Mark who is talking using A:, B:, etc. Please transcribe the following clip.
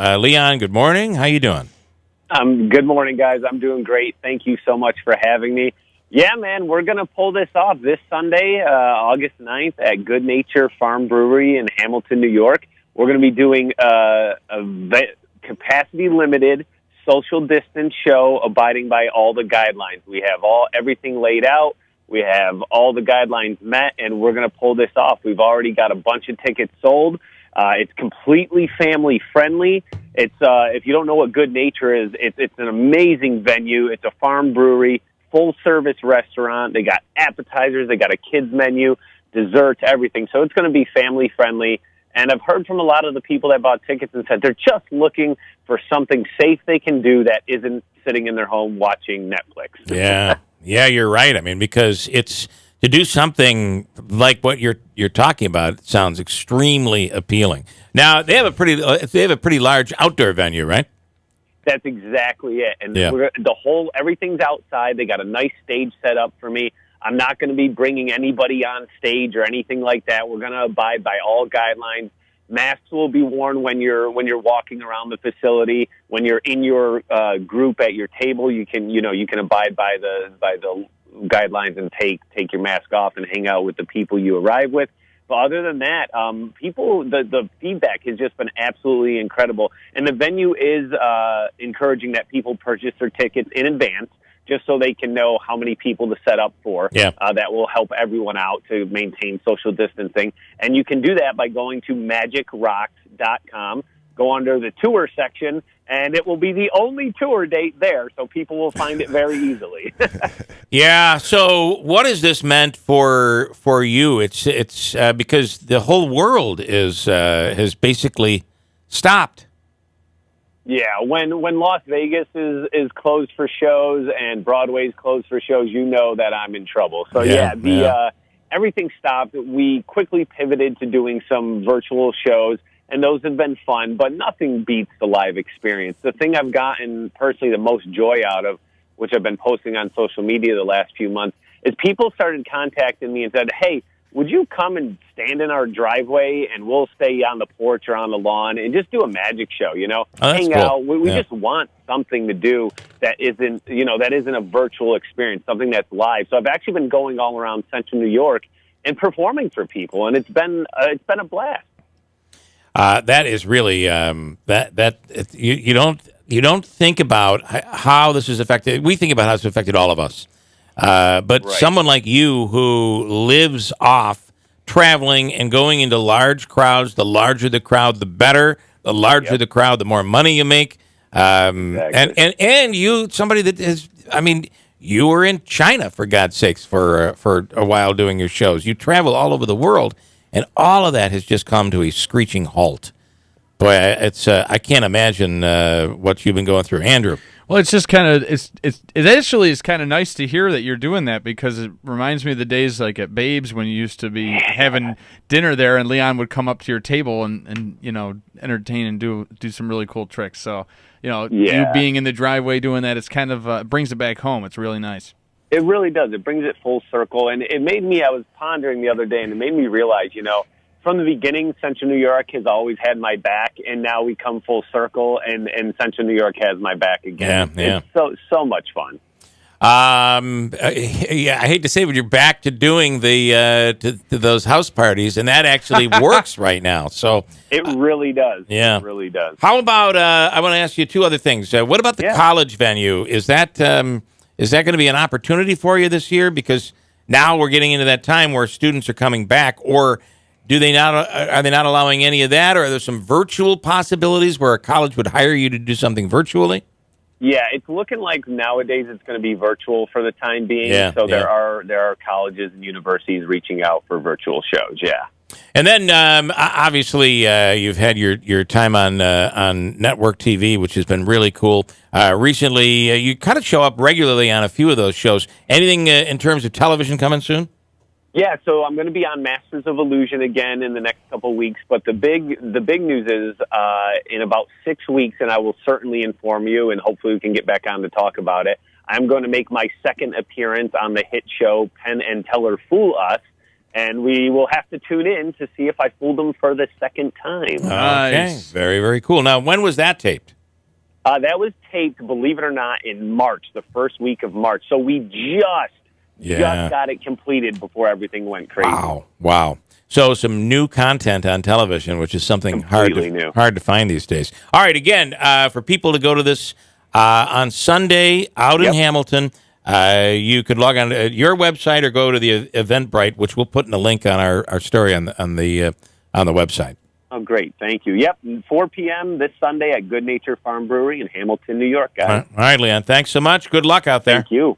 A: Leon, good morning. How you doing?
B: Good morning, guys. I'm doing great. Thank you so much for having me. Yeah, man, we're going to pull this off this Sunday, August 9th at Good Nature Farm Brewery in Hamilton, New York. We're going to be doing a capacity-limited social distance show abiding by all the guidelines. We have everything laid out. We have all the guidelines met, and we're going to pull this off. We've already got a bunch of tickets sold. It's completely family-friendly. It's if you don't know what Good Nature is, it's an amazing venue. It's a farm brewery, full-service restaurant. They got appetizers. They got a kids menu, desserts, everything. So it's going to be family-friendly. And I've heard from a lot of the people that bought tickets and said they're just looking for something safe they can do that isn't sitting in their home watching Netflix.
A: Yeah, you're right. I mean, because it's to do something like what you're talking about. It sounds extremely appealing. Now they have a pretty large outdoor venue, right?
B: That's exactly it. And everything's outside. They got a nice stage set up for me. I'm not going to be bringing anybody on stage or anything like that. We're going to abide by all guidelines. Masks will be worn when you're walking around the facility. When you're in your group at your table, you can abide by the guidelines and take your mask off and hang out with the people you arrive with. But other than that, the feedback has just been absolutely incredible. And the venue is encouraging that people purchase their tickets in advance, just so they can know how many people to set up for.
A: Yeah.
B: That will help everyone out to maintain social distancing. And you can do that by going to magicrocks.com, go under the tour section, and it will be the only tour date there, so people will find it very easily.
A: Yeah, so what has this meant for you? It's because the whole world has basically stopped.
B: Yeah, when Las Vegas is closed for shows and Broadway's closed for shows, you know that I'm in trouble. So everything stopped. We quickly pivoted to doing some virtual shows, and those have been fun, but nothing beats the live experience. The thing I've gotten personally the most joy out of, which I've been posting on social media the last few months, is people started contacting me and said, hey, would you come and stand in our driveway and we'll stay on the porch or on the lawn and just do a magic show, hang
A: cool.
B: out. We just want something to do that isn't a virtual experience, something that's live. So I've actually been going all around central New York and performing for people, and it's been a blast.
A: That is really you don't think about how this has affected. We think about how it's affected all of us. But
B: right.
A: Someone like you who lives off traveling and going into large crowds, the larger the crowd, the better. The larger the crowd, the more money you make.
B: Exactly.
A: And you, somebody that is, I mean, you were in China, for God's sakes, for a while doing your shows. You travel all over the world, and all of that has just come to a screeching halt. Boy, it's I can't imagine what you've been going through, Andrew.
C: Well, it's just kind of it actually is kind of nice to hear that you're doing that, because it reminds me of the days like at Babe's when you used to be having dinner there, and Leon would come up to your table and entertain and do some really cool tricks. So you being in the driveway doing that, it's kind of brings it back home. It's really nice.
B: It really does. It brings it full circle, and it made me. I was pondering the other day, and it made me realize, from the beginning, Central New York has always had my back, and now we come full circle, and Central New York has my back again.
A: Yeah.
B: It's so much fun.
A: I hate to say it, but you're back to doing the to those house parties, and that actually works right now. So
B: it really does.
A: Yeah,
B: it really does.
A: How about? I want to ask you two other things. What about the college venue? Is that going to be an opportunity for you this year? Because now we're getting into that time where students are coming back, or are they not allowing any of that, or are there some virtual possibilities where a college would hire you to do something virtually?
B: Yeah, it's looking like nowadays it's going to be virtual for the time being. There are colleges and universities reaching out for virtual shows. Yeah.
A: And then obviously you've had your time on network TV, which has been really cool. Recently, you kind of show up regularly on a few of those shows. Anything in terms of television coming soon?
B: Yeah, so I'm going to be on Masters of Illusion again in the next couple of weeks. But the big news is in about 6 weeks, and I will certainly inform you, and hopefully we can get back on to talk about it. I'm going to make my second appearance on the hit show Penn and Teller Fool Us. and we will have to tune in to see if I fooled them for the second time.
A: Okay, very, very cool. Now, when was that taped?
B: That was taped, believe it or not, in March, the first week of March. So we just got it completed before everything went crazy.
A: Wow. So some new content on television, which is something hard to find these days. All right, again, for people to go to this on Sunday out in Hamilton, you could log on to your website or go to the Eventbrite, which we'll put in a link on our story on the website.
B: Oh, great. Thank you. Yep, 4 p.m. this Sunday at Good Nature Farm Brewery in Hamilton, New York, guys.
A: All right, Leon. Thanks so much. Good luck out there.
B: Thank you.